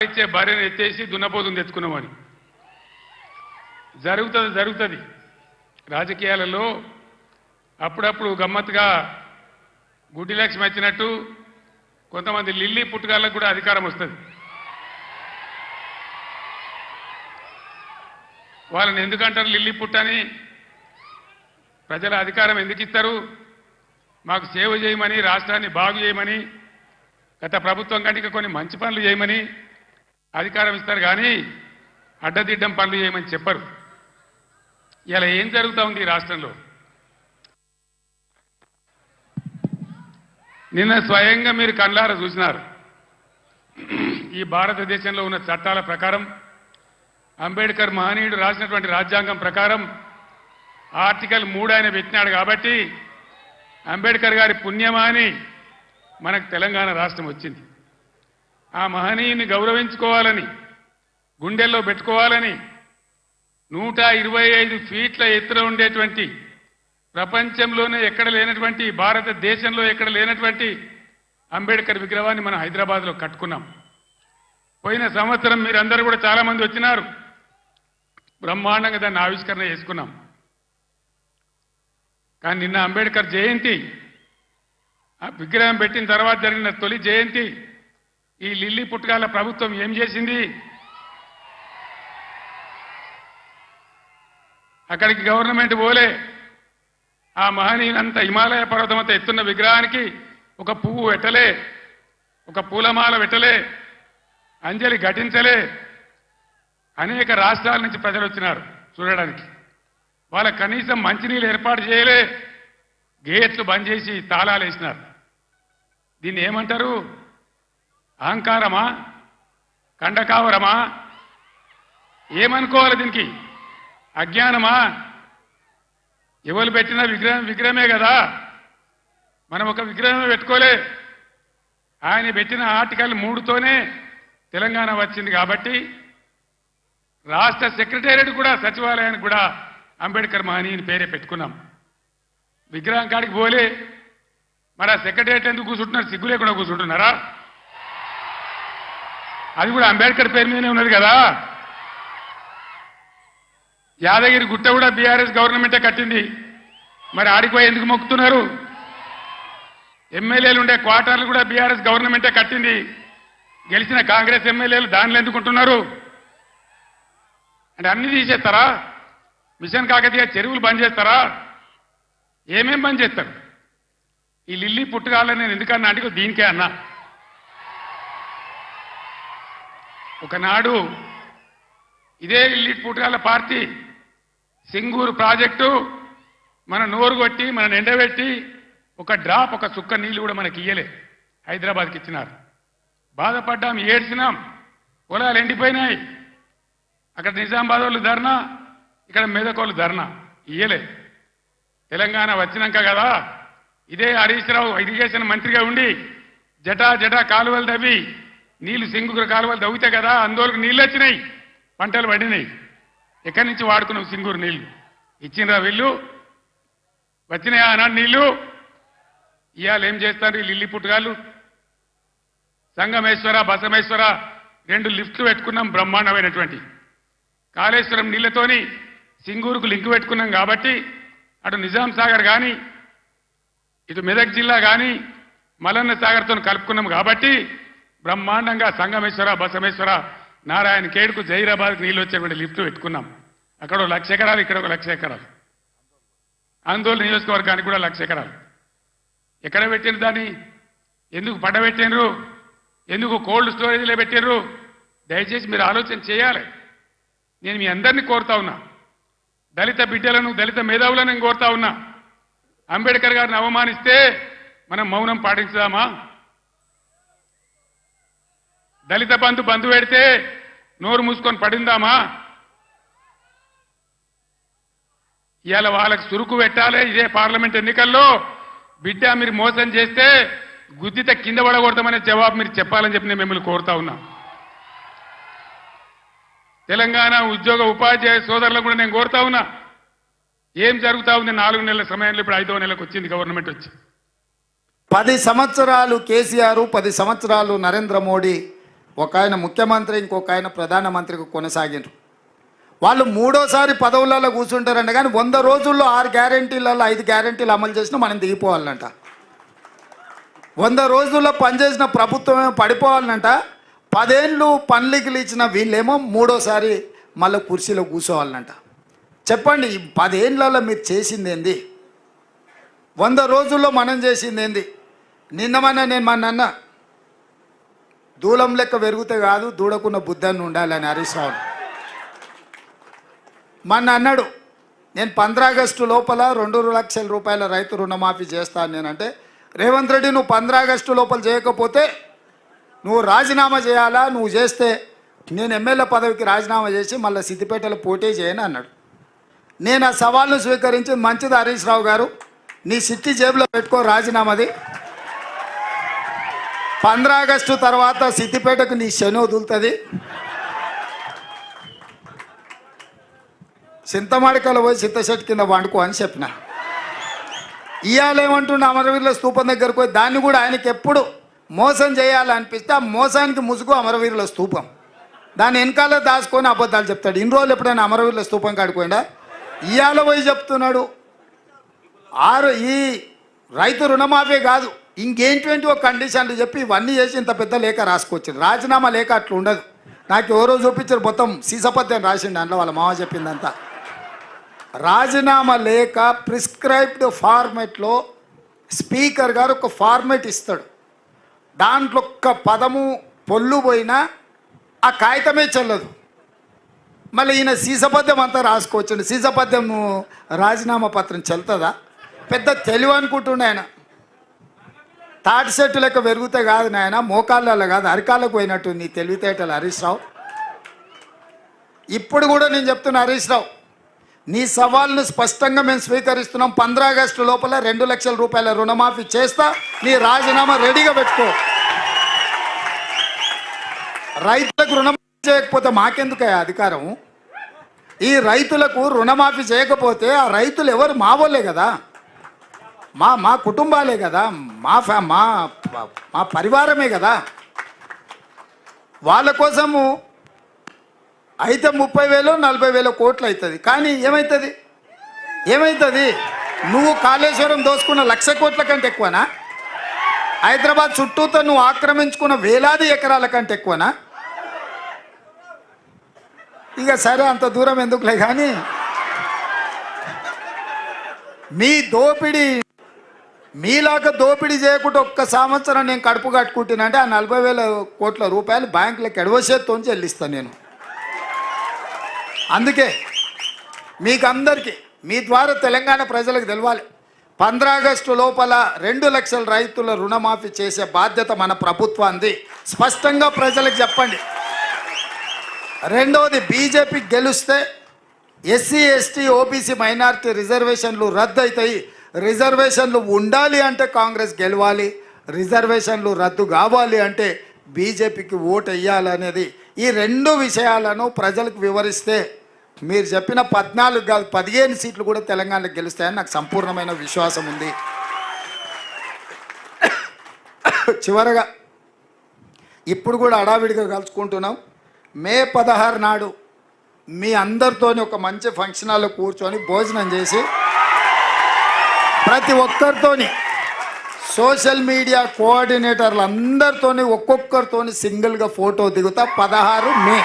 ఇచ్చే భార్యను ఎత్తేసి దున్నపోతుని తెచ్చుకున్నామని జరుగుతుంది రాజకీయాలలో అప్పుడప్పుడు గమ్మత్తుగా గుడ్డి లక్ష్మి వచ్చినట్టు కొంతమంది లిల్లీ పుట్టుగాళ్ళకు కూడా అధికారం వస్తుంది. వాళ్ళని ఎందుకంటారు లిల్లీ పుట్టని? ప్రజల అధికారం ఎందుకు ఇస్తారు? మాకు సేవ చేయమని, రాష్ట్రాన్ని బాగు చేయమని, గత ప్రభుత్వం కంటే కొన్ని మంచి పనులు చేయమని అధికారం ఇస్తారు కానీ అడ్డదిడ్డం పనులు చేయమని చెప్పరు. ఇలా ఏం జరుగుతూ ఉంది ఈ రాష్ట్రంలో? నిన్న స్వయంగా మీరు కళ్ళారా చూసినారు. ఈ భారతదేశంలో ఉన్న చట్టాల ప్రకారం అంబేద్కర్ మహనీయుడు రాసినటువంటి రాజ్యాంగం ప్రకారం ఆర్టికల్ 3 ఆయన పెట్టినాడు కాబట్టి అంబేద్కర్ గారి పుణ్యమాని మనకు తెలంగాణ రాష్ట్రం వచ్చింది. ఆ మహనీయుని గౌరవించుకోవాలని, గుండెల్లో పెట్టుకోవాలని 125 ఫీట్ల ఎత్తున ఉండేటువంటి, ప్రపంచంలోనే ఎక్కడ లేనటువంటి, భారతదేశంలో ఎక్కడ లేనటువంటి అంబేద్కర్ విగ్రహాన్ని మనం హైదరాబాద్లో కట్టుకున్నాం. పోయిన సంవత్సరం మీరందరూ కూడా చాలా మంది వచ్చినారు. బ్రహ్మాండంగా దాన్ని ఆవిష్కరణ చేసుకున్నాం. కానీ నిన్న అంబేద్కర్ జయంతి, ఆ విగ్రహం పెట్టిన తర్వాత జరిగిన తొలి జయంతి ఈ లిల్లీ పుట్టుగాల ప్రభుత్వం ఏం చేసింది? అక్కడికి గవర్నమెంట్ పోలే. ఆ మహనీయునంత హిమాలయ పర్వతమంతా ఎత్తున్న విగ్రహానికి ఒక పువ్వు పెట్టలే, ఒక పూలమాల పెట్టలే, అంజలి ఘటించలే. అనేక రాష్ట్రాల నుంచి ప్రజలు వచ్చినారు చూడడానికి. వాళ్ళ కనీసం మంచినీళ్ళు ఏర్పాటు చేయలే, గేట్లు బంద్ చేసి తాళాలు వేసినారు. దీన్ని ఏమంటారు? అహంకారమా? కండకావరమా? ఏమనుకోవాలి దీనికి? అజ్ఞానమా? ఎవరు పెట్టిన విగ్రహమే కదా. మనం ఒక విగ్రహమే పెట్టుకోలే. ఆయన పెట్టిన ఆర్టికల్ 3తోనే తెలంగాణ వచ్చింది కాబట్టి రాష్ట్ర సెక్రటేరియట్ కూడా, సచివాలయానికి కూడా అంబేద్కర్ మహనీయుని పేరే పెట్టుకున్నాం. విగ్రహం కాడికి పోలే. మరి ఆ సెక్రటేరియట్ ఎందుకు కూర్చుంటున్నారు? సిగ్గు లేకుండా కూర్చుంటున్నారా? అది కూడా అంబేద్కర్ పేరు మీదనే ఉన్నది కదా. యాదగిరి గుట్ట కూడా బీఆర్ఎస్ గవర్నమెంటే కట్టింది. మరి ఆడిపోయి ఎందుకు మొక్కుతున్నారు? ఎమ్మెల్యేలు ఉండే క్వార్టర్లు కూడా బీఆర్ఎస్ గవర్నమెంటే కట్టింది. గెలిచిన కాంగ్రెస్ ఎమ్మెల్యేలు దానిలో ఎందుకుంటున్నారు? అంటే అన్ని తీసేస్తారా? మిషన్ కాకతీయ చెరువులు బంద్ చేస్తారా? ఏమేం బంద్ చేస్తారు? ఈ లిల్లీ పుట్టుగాలని నేను ఎందుకన్నా అంటే దీనికే అన్నా. ఒకనాడు ఇదే లిల్లీ పుట్టుగాల పార్టీ సింగూరు ప్రాజెక్టు మన నోరు కొట్టి, మన ఎండబెట్టి ఒక డ్రాప్, ఒక చుక్క నీళ్లు కూడా మనకి ఇయ్యలే. హైదరాబాద్కి ఇచ్చినారు. బాధపడ్డాం, ఏడ్చినాం. పొలాలు ఎండిపోయినాయి. అక్కడ నిజామాబాద్ వాళ్ళు ధర్నా, ఇక్కడ మెదకోళ్ళు ధర్నా. ఇయ్యలే. తెలంగాణ వచ్చినాక కదా ఇదే హరీష్ రావు ఇరిగేషన్ మంత్రిగా ఉండి జటా కాలువలు తవ్వి నీళ్లు, సింగూరు కాలువలు తవ్వితే కదా అందులోకి నీళ్ళు వచ్చినాయి, పంటలు పడినాయి. ఎక్కడి నుంచి వాడుకున్నావు సింగూరు నీళ్లు? ఇచ్చినరా వీళ్ళు? వచ్చినాయా ఆనాడు నీళ్లు? ఇవాళ ఏం చేస్తారు ఈ లిల్లీ పుట్టుగాళ్ళు? సంగమేశ్వర, బసమేశ్వర 2 లిఫ్ట్లు పెట్టుకున్నాం బ్రహ్మాండమైనటువంటి. కాళేశ్వరం నీళ్లతోని సింగూరుకు లింకు పెట్టుకున్నాం కాబట్టి అటు నిజాం సాగర్ కానీ, ఇటు మెదక్ జిల్లా కానీ మలన్న సాగర్తో కలుపుకున్నాం కాబట్టి బ్రహ్మాండంగా సంగమేశ్వర, బసమేశ్వర, నారాయణ ఖేడ్కు, జైరాబాద్కు నీళ్ళు వచ్చేటువంటి లిఫ్ట్ పెట్టుకున్నాం. అక్కడ 1,00,000 ఎకరాలు, ఇక్కడ 1,00,000 ఎకరాలు. ఆందోళన నియోజకవర్గానికి కూడా 1,00,000 ఎకరాలు. ఎక్కడ పెట్టిన దాన్ని? ఎందుకు పడబెట్టినరు? ఎందుకు కోల్డ్ స్టోరేజ్లో పెట్టినరు? దయచేసి మీరు ఆలోచన చేయాలి. నేను మీ అందరినీ కోరుతా ఉన్నా, దళిత బిడ్డలను, దళిత మేధావులను నేను కోరుతా ఉన్నా. అంబేద్కర్ గారిని అవమానిస్తే మనం మౌనం పాటించుదామా? దళిత బంధు పెడితే నోరు మూసుకొని పడిందామా? ఇవాళ వాళ్ళకి సురుకు పెట్టాలి. ఇదే పార్లమెంట్ ఎన్నికల్లో బిడ్డ మీరు మోసం చేస్తే గుద్దిత కింద పడకూడదామనే జవాబు మీరు చెప్పాలని చెప్పి నేను మిమ్మల్ని కోరుతా ఉన్నా. తెలంగాణ ఉద్యోగ ఉపాధ్యాయ సోదరులకు కూడా నేను కోరుతా ఉన్నా. ఏం జరుగుతా ఉంది? 4 నెలల సమయంలో ఇప్పుడు 5వ నెలకు వచ్చింది గవర్నమెంట్ వచ్చి. 10 సంవత్సరాలు కేసీఆర్, 10 సంవత్సరాలు నరేంద్ర మోడీ ఒక ఆయన ముఖ్యమంత్రి, ఇంకొక ఆయన ప్రధానమంత్రికి కొనసాగినారు. వాళ్ళు మూడోసారి పదవులలో కూర్చుంటారంట. కానీ 100 రోజుల్లో 6 గ్యారెంటీలలో 5 గ్యారెంటీలు అమలు చేసినా మనం దిగిపోవాలంట. 100 రోజుల్లో పనిచేసిన ప్రభుత్వమే పడిపోవాలంట. 10 ఏళ్ళు పనులకి ఇచ్చిన వీళ్ళేమో మూడోసారి మళ్ళీ కుర్చీలో కూర్చోవాలంట. చెప్పండి, ఈ 10 ఏళ్ళలో మీరు చేసింది ఏంది? 100 రోజుల్లో మనం చేసింది ఏంది? నేను మొన్న దూలం లెక్క పెరిగితే కాదు, దూడకున్న బుద్ధాన్ని ఉండాలని హరీష్ రావు మొన్న అన్నాడు. నేను 15 ఆగస్టు లోపల 2 లక్షల రూపాయల రైతు రుణమాఫీ చేస్తాను. నేనంటే, రేవంత్ రెడ్డి నువ్వు 15 ఆగస్టు లోపల చేయకపోతే నువ్వు రాజీనామా చేయాలా, నువ్వు చేస్తే నేను ఎమ్మెల్యే పదవికి రాజీనామా చేసి మళ్ళీ సిద్దిపేటలో పోటీ చేయను అన్నాడు. నేను ఆ సవాల్ను స్వీకరించి, మంచిది హరీష్ రావు గారు, నీ సిట్టి జేబులో పెట్టుకో రాజీనామాది. 15 ఆగస్టు తర్వాత సిద్దిపేటకు నీ శని వదులుతుంది. చింతమాడికలో పోయి చింతచెట్టు కింద వండుకో అని చెప్పిన. ఇవాళ ఏమంటుండే, అమరవీరుల స్తూపం దగ్గరకు పోయి దాన్ని కూడా ఆయనకి ఎప్పుడు మోసం చేయాలనిపిస్తే ఆ మోసానికి ముసుగు అమరవీరుల స్తూపం. దాన్ని వెనకాల దాచుకొని అబద్ధాలు చెప్తాడు. ఇన్ని రోజులు ఎప్పుడైనా అమరవీరుల స్తూపం కాడిపోయిందా? ఇవాళ పోయి చెప్తున్నాడు ఈ రైతు రుణమాఫీ కాదు, ఇంకేంటి ఒక కండిషన్లు చెప్పి ఇవన్నీ చేసి ఇంత పెద్ద లేఖ రాసుకొచ్చారు. రాజీనామా లేఖ అట్లా ఉండదు. నాకు ఎవరో చూపించారు, మొత్తం సీసపత్యం రాసిండు అందులో, వాళ్ళ మామ చెప్పిందంతా. రాజీనామా లేఖ ప్రిస్క్రైబ్డ్ ఫార్మెట్లో స్పీకర్ గారు ఒక ఫార్మెట్ ఇస్తాడు. దాంట్లో ఒక్క పదము పొల్లు పోయినా ఆ కాగితమే చెల్లదు. మళ్ళీ ఈయన సీసపద్యం అంతా రాసుకోవచ్చండి. సీసపద్యం రాజీనామా పత్రం చెల్తుందా? పెద్ద తెలివి అనుకుంటుండే ఆయన. తాటి చెట్టు లెక్క పెరిగితే కాదు నాయన, మోకాళ్ళలో కాదు అరికాళ్ళకు పోయినట్టు నీ తెలివితేటలు హరీష్ రావు. ఇప్పుడు కూడా నేను చెప్తున్నా హరీష్ రావు, నీ సవాల్ను స్పష్టంగా మేము స్వీకరిస్తున్నాం. 15 ఆగస్టు లోపల 2 లక్షల రూపాయల రుణమాఫీ చేస్తా, నీ రాజీనామా రెడీగా పెట్టుకో. రైతులకు రుణమాఫీ చేయకపోతే మాకెందుకయ్యా అధికారం? ఈ రైతులకు రుణమాఫీ చేయకపోతే ఆ రైతులు ఎవరు? మా వాళ్ళే కదా, మా కుటుంబాలే కదా, మా పరివారమే కదా. వాళ్ళ కోసము అయితే 30,000 40,000 కోట్లు అవుతుంది. కానీ ఏమవుతుంది? నువ్వు కాళేశ్వరం దోసుకున్న 1,00,000 కోట్ల కంటే ఎక్కువనా? హైదరాబాద్ చుట్టూతో నువ్వు ఆక్రమించుకున్న వేలాది ఎకరాల కంటే ఎక్కువనా? ఇక సరే, అంత దూరం ఎందుకులే. కానీ మీ దోపిడీ మీలాగా దోపిడీ చేయకుండా ఒక్క సంవత్సరం నేను కడుపు కట్టుకుంటున్నానంటే ఆ 40,000 కోట్ల రూపాయలు బ్యాంకులకు ఎడవసేత్తో చెల్లిస్తాను నేను. అందుకే మీకు అందరికీ మీ ద్వారా తెలంగాణ ప్రజలకు తెలవాలి, 15 ఆగస్టు లోపల 2 లక్షల రైతుల రుణమాఫీ చేసే బాధ్యత మన ప్రభుత్వాన్ని. స్పష్టంగా ప్రజలకు చెప్పండి. రెండవది, బీజేపీ గెలిస్తే ఎస్సీ ఎస్టీ ఓబీసీ మైనారిటీ రిజర్వేషన్లు రద్దు అవుతాయి. రిజర్వేషన్లు ఉండాలి అంటే కాంగ్రెస్ గెలవాలి, రిజర్వేషన్లు రద్దు కావాలి అంటే బీజేపీకి ఓటు వేయాలనేది. ఈ 2 విషయాలను ప్రజలకు వివరిస్తే మీరు చెప్పిన 14 కాదు 15 సీట్లు కూడా తెలంగాణకు గెలుస్తాయని నాకు సంపూర్ణమైన విశ్వాసం ఉంది. చివరగా ఇప్పుడు కూడా హడావిడిగా కలుసుకుంటున్నాం. మే 16 నాడు మీ అందరితోని ఒక మంచి ఫంక్షన్ హాల్లో కూర్చొని భోజనం చేసి ప్రతి ఒక్కరితోని సోషల్ మీడియా కోఆర్డినేటర్లు అందరితోని ఒక్కొక్కరితోని సింగిల్గా ఫోటో దిగుతా 16 మే.